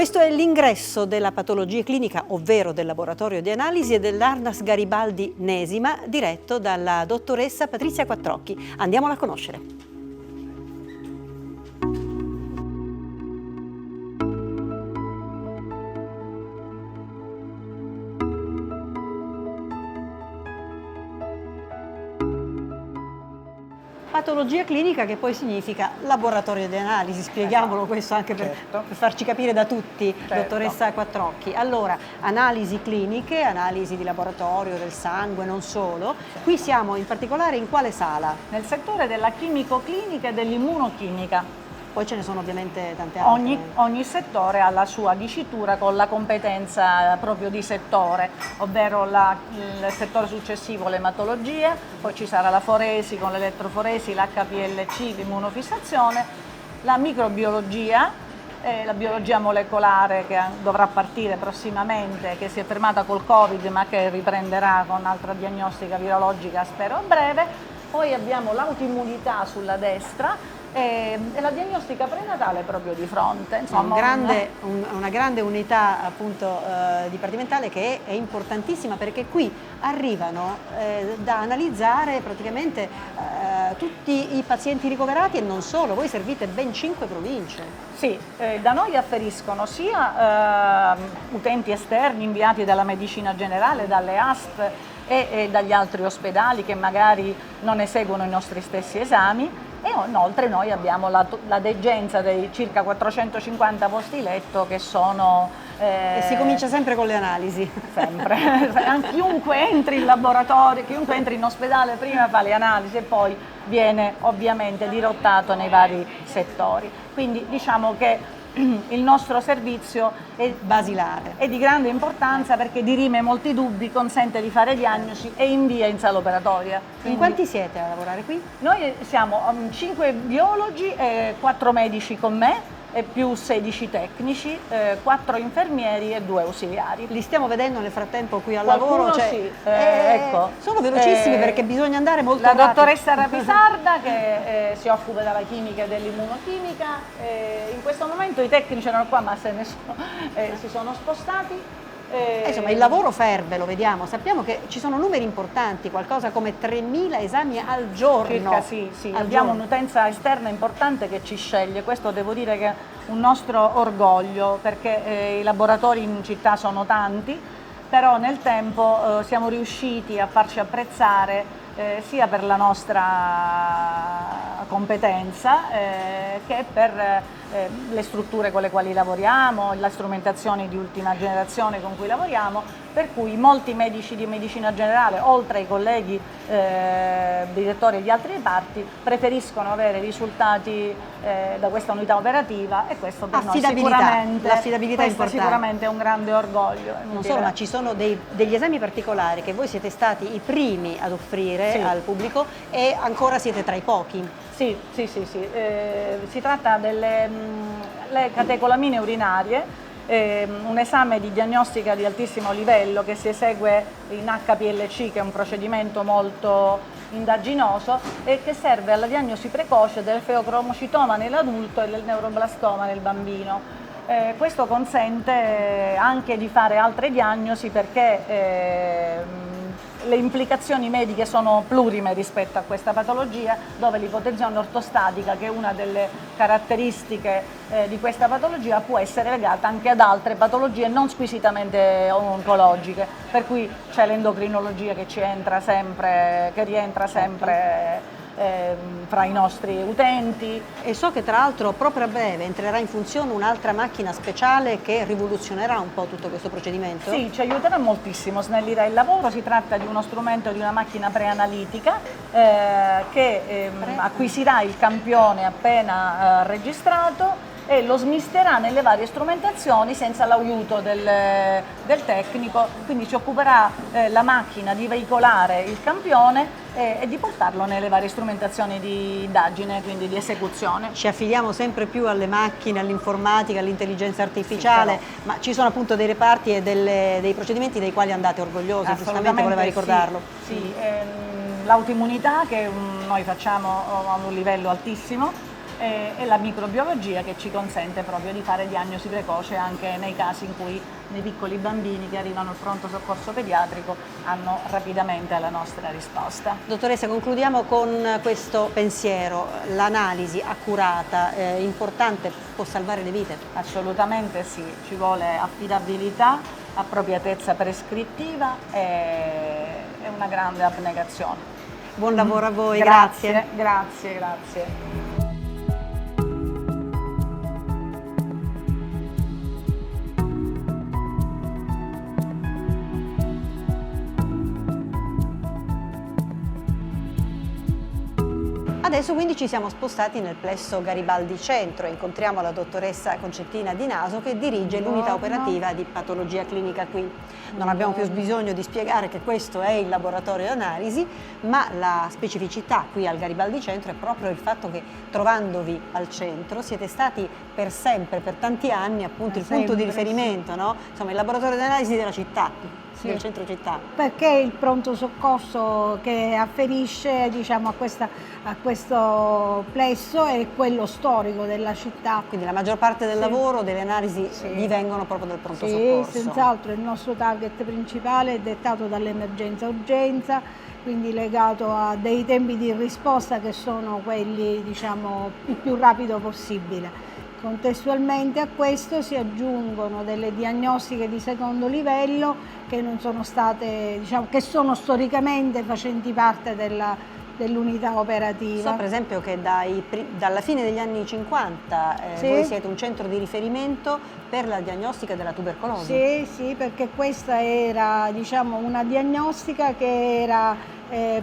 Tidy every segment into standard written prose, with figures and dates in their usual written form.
Questo è l'ingresso della patologia clinica, ovvero del laboratorio di analisi e dell'Arnas Garibaldi Nesima, diretto dalla dottoressa Patrizia Quattrocchi. Andiamola a conoscere. Patologia clinica, che poi significa laboratorio di analisi, spieghiamolo questo anche per farci capire da tutti, dottoressa Quattrocchi. Allora, analisi cliniche, analisi di laboratorio del sangue, non solo. Qui siamo in particolare in quale sala? Nel settore della chimico-clinica e dell'immunochimica. Poi ce ne sono ovviamente tante altre. Ogni settore ha la sua dicitura con la competenza proprio di settore, ovvero il settore successivo l'ematologia, poi ci sarà la foresi con l'elettroforesi, l'HPLC, l'immunofissazione, la microbiologia, la biologia molecolare che dovrà partire prossimamente, che si è fermata col Covid ma che riprenderà con altra diagnostica virologica spero a breve. Poi abbiamo l'autoimmunità sulla destra, e la diagnostica prenatale proprio di fronte. Insomma, una grande unità appunto dipartimentale che è importantissima, perché qui arrivano da analizzare praticamente tutti i pazienti ricoverati e non solo. Voi servite ben 5 province. Sì, da noi afferiscono sia utenti esterni inviati dalla medicina generale, dalle ASP e dagli altri ospedali che magari non eseguono i nostri stessi esami, e inoltre noi abbiamo la degenza dei circa 450 posti letto che sono... E si comincia sempre con le analisi. Sempre. Chiunque entri in laboratorio, chiunque entri in ospedale prima fa le analisi e poi viene ovviamente dirottato nei vari settori. Quindi diciamo che il nostro servizio è basilare, è di grande importanza perché dirime molti dubbi, consente di fare diagnosi e invia in sala operatoria. In quanti siete a lavorare qui? Noi siamo 5 biologi, 4 medici con me e più 16 tecnici, 4 infermieri e 2 ausiliari. Li stiamo vedendo nel frattempo qui al Qualcuno lavoro? Sì, ecco. Sono velocissimi perché bisogna andare molto la rapidi. Dottoressa Rapisarda che si occupa della chimica e dell'immunochimica, in questo momento i tecnici erano qua ma si sono spostati. Insomma, il lavoro ferve, lo vediamo, sappiamo che ci sono numeri importanti, qualcosa come 3.000 esami al giorno. Circa sì, abbiamo un'utenza esterna importante che ci sceglie, questo devo dire che è un nostro orgoglio, perché i laboratori in città sono tanti, però nel tempo siamo riusciti a farci apprezzare sia per la nostra competenza che per le strutture con le quali lavoriamo, la strumentazione di ultima generazione con cui lavoriamo, per cui molti medici di medicina generale, oltre ai colleghi direttori di altri reparti, preferiscono avere risultati da questa unità operativa, e questo per noi l'affidabilità è importante. Sicuramente è un grande orgoglio. Non solo, ma ci sono degli esami particolari che voi siete stati i primi ad offrire al pubblico e ancora siete tra i pochi. Sì. Si tratta delle catecolamine urinarie, un esame di diagnostica di altissimo livello che si esegue in HPLC, che è un procedimento molto indaginoso e che serve alla diagnosi precoce del feocromocitoma nell'adulto e del neuroblastoma nel bambino. Questo consente anche di fare altre diagnosi perché le implicazioni mediche sono plurime rispetto a questa patologia, dove l'ipotensione ortostatica, che è una delle caratteristiche di questa patologia, può essere legata anche ad altre patologie non squisitamente oncologiche, per cui c'è l'endocrinologia che rientra sempre fra i nostri utenti. E so che tra l'altro proprio a breve entrerà in funzione un'altra macchina speciale che rivoluzionerà un po' tutto questo procedimento? Sì, ci aiuterà moltissimo, snellirà il lavoro. Si tratta di uno strumento, di una macchina preanalitica che acquisirà il campione appena registrato e lo smisterà nelle varie strumentazioni senza l'aiuto del tecnico, quindi ci occuperà la macchina di veicolare il campione e di portarlo nelle varie strumentazioni di indagine, quindi di esecuzione. Ci affidiamo sempre più alle macchine, all'informatica, all'intelligenza artificiale, ma ci sono appunto dei reparti e dei procedimenti dei quali andate orgogliosi, giustamente voleva ricordarlo. Sì, l'autoimmunità che noi facciamo a un livello altissimo, e la microbiologia, che ci consente proprio di fare diagnosi precoce anche nei casi in cui dei piccoli bambini che arrivano al pronto soccorso pediatrico hanno rapidamente la nostra risposta. Dottoressa, concludiamo con questo pensiero: l'analisi accurata, importante, può salvare le vite? Assolutamente sì, ci vuole affidabilità, appropriatezza prescrittiva e una grande abnegazione. Buon lavoro a voi, grazie. Grazie. Adesso quindi ci siamo spostati nel plesso Garibaldi Centro e incontriamo la dottoressa Concettina Di Naso, che dirige l'unità operativa di patologia clinica qui. Non abbiamo più bisogno di spiegare che questo è il laboratorio di analisi, ma la specificità qui al Garibaldi Centro è proprio il fatto che, trovandovi al centro, siete stati per sempre, per tanti anni, appunto il punto di riferimento, no? Insomma, il laboratorio di analisi della città. Sì. Del centro città. Perché il pronto soccorso che afferisce, diciamo, a questo plesso è quello storico della città. Quindi la maggior parte del lavoro, delle analisi gli vengono proprio dal pronto soccorso. Sì, senz'altro il nostro target principale è dettato dall'emergenza-urgenza, quindi legato a dei tempi di risposta che sono quelli, diciamo, il più rapido possibile. Contestualmente a questo si aggiungono delle diagnostiche di secondo livello che non sono state, diciamo, che sono storicamente facenti parte dell'unità operativa. So per esempio che dalla fine degli anni 50 voi siete un centro di riferimento per la diagnostica della tubercolosi. Sì, perché questa era, diciamo, una diagnostica che era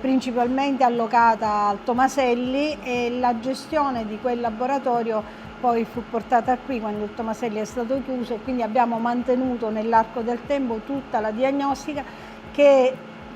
principalmente allocata al Tomaselli, e la gestione di quel laboratorio poi fu portata qui quando il Tomaselli è stato chiuso, e quindi abbiamo mantenuto nell'arco del tempo tutta la diagnostica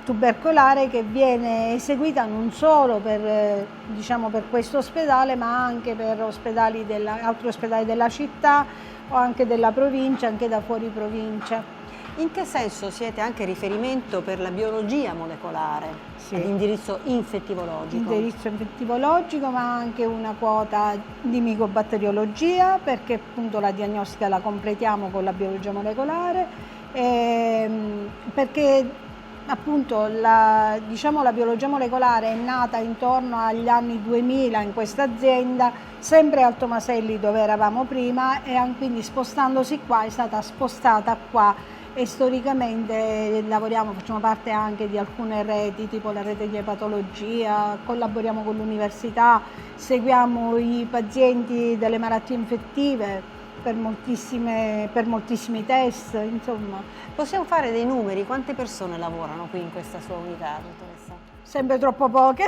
tubercolare, che viene eseguita non solo per, diciamo, per questo ospedale, ma anche per altri ospedali della città o anche della provincia, anche da fuori provincia. In che senso siete anche riferimento per la biologia molecolare, ad indirizzo infettivologico? Indirizzo infettivologico, ma anche una quota di micobatteriologia, perché appunto la diagnostica la completiamo con la biologia molecolare, perché appunto la biologia molecolare è nata intorno agli anni 2000 in questa azienda, sempre al Tomaselli dove eravamo prima, e quindi spostandosi qua è stata spostata qua. E storicamente facciamo parte anche di alcune reti, tipo la rete di epatologia, collaboriamo con l'università, seguiamo i pazienti delle malattie infettive per moltissimi test, insomma. Possiamo fare dei numeri? Quante persone lavorano qui in questa sua unità, dottoressa? Sempre troppo poche.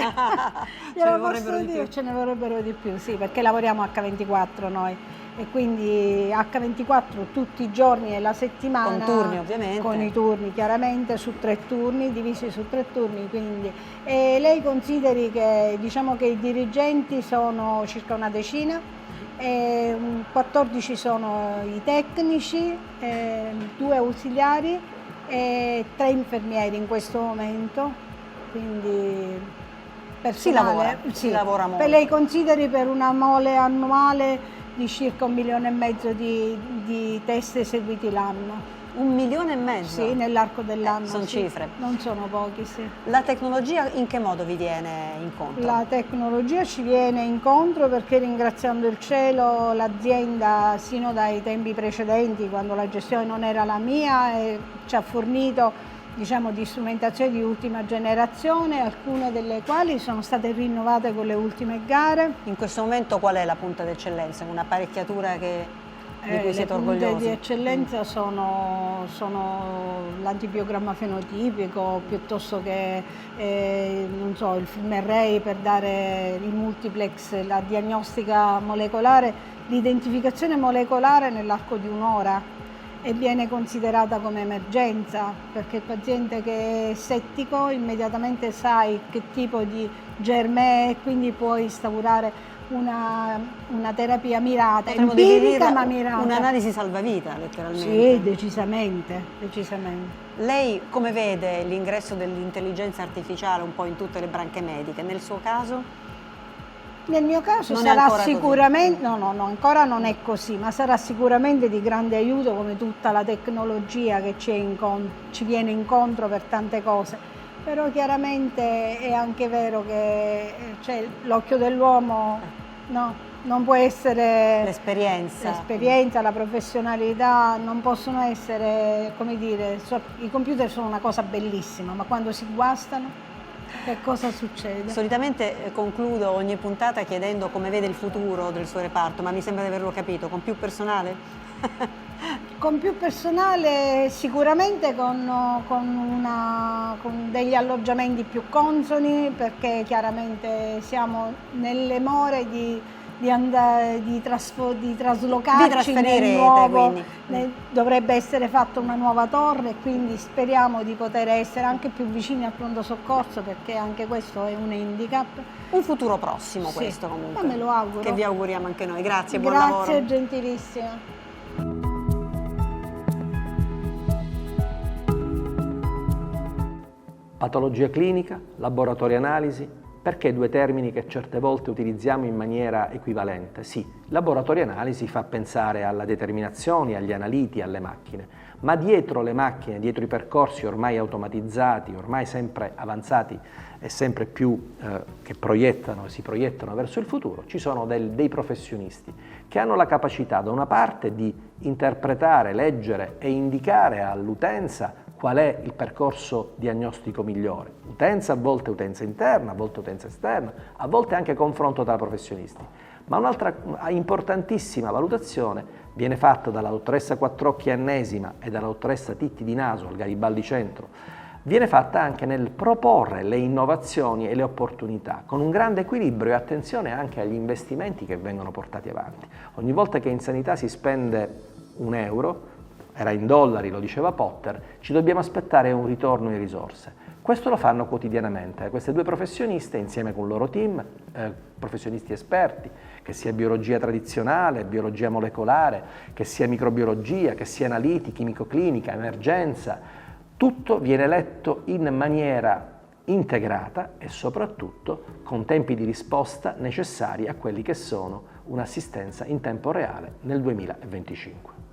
Ce ne vorrebbero di più, sì, perché lavoriamo H24 noi. E quindi H24 tutti i giorni della settimana, con turni ovviamente, con i turni chiaramente, su 3 turni, divisi su 3 turni, quindi. E lei consideri che, diciamo, che i dirigenti sono circa una decina, 14 sono i tecnici, 2 ausiliari e 3 infermieri in questo momento, quindi personale. Si lavora molto. Lei consideri per una mole annuale di circa 1,5 milioni di test eseguiti l'anno. 1,5 milioni? Sì, nell'arco dell'anno. Sono cifre. Non sono pochi, sì. La tecnologia in che modo vi viene incontro? La tecnologia ci viene incontro perché, ringraziando il cielo, l'azienda, sino dai tempi precedenti, quando la gestione non era la mia, ci ha fornito, diciamo, di strumentazioni di ultima generazione, alcune delle quali sono state rinnovate con le ultime gare. In questo momento qual è la punta d'eccellenza? Un'apparecchiatura di cui siete orgogliosi? Le punte di eccellenza sono l'antibiogramma fenotipico, piuttosto che non so, il film array per dare il multiplex, la diagnostica molecolare, l'identificazione molecolare nell'arco di un'ora. E viene considerata come emergenza, perché il paziente che è settico immediatamente sai che tipo di germe è, e quindi puoi instaurare una terapia mirata, empirica ma mirata. Un'analisi salvavita, letteralmente. Sì, decisamente. Lei come vede l'ingresso dell'intelligenza artificiale un po' in tutte le branche mediche? Nel suo caso? Nel mio caso Non è sarà ancora così. sicuramente, no, ancora non è così, ma sarà sicuramente di grande aiuto come tutta la tecnologia che ci viene incontro per tante cose. Però chiaramente è anche vero che cioè, l'occhio dell'uomo non può essere l'esperienza, la professionalità, non possono essere, come dire, i computer sono una cosa bellissima, ma quando si guastano, che cosa succede? Solitamente concludo ogni puntata chiedendo come vede il futuro del suo reparto, ma mi sembra di averlo capito, con più personale? Con più personale, sicuramente con degli alloggiamenti più consoni, perché chiaramente siamo nelle more di traslocarci nel nuovo, dovrebbe essere fatta una nuova torre e quindi speriamo di poter essere anche più vicini al pronto soccorso, perché anche questo è un handicap. Un futuro prossimo, Sì, questo comunque. ma me lo auguro. Che vi auguriamo anche noi. Grazie, buon lavoro. Grazie, gentilissima. Patologia clinica, laboratorio analisi, perché due termini che certe volte utilizziamo in maniera equivalente? Sì, laboratorio analisi fa pensare alla determinazione, agli analiti, alle macchine, ma dietro le macchine, dietro i percorsi ormai automatizzati, ormai sempre avanzati e sempre più che si proiettano verso il futuro, ci sono dei professionisti che hanno la capacità da una parte di interpretare, leggere e indicare all'utenza qual è il percorso diagnostico migliore. Utenza, a volte utenza interna, a volte utenza esterna, a volte anche confronto tra professionisti. Ma un'altra importantissima valutazione viene fatta dalla dottoressa Quattrocchi ennesima e dalla dottoressa Titti di Naso al Garibaldi Centro, viene fatta anche nel proporre le innovazioni e le opportunità, con un grande equilibrio e attenzione anche agli investimenti che vengono portati avanti. Ogni volta che in sanità si spende €1, era in dollari, lo diceva Potter, ci dobbiamo aspettare un ritorno in risorse. Questo lo fanno quotidianamente. Queste due professioniste, insieme con il loro team, professionisti esperti, che sia biologia tradizionale, biologia molecolare, che sia microbiologia, che sia analiti, chimico-clinica, emergenza, tutto viene letto in maniera integrata e soprattutto con tempi di risposta necessari a quelli che sono un'assistenza in tempo reale nel 2025.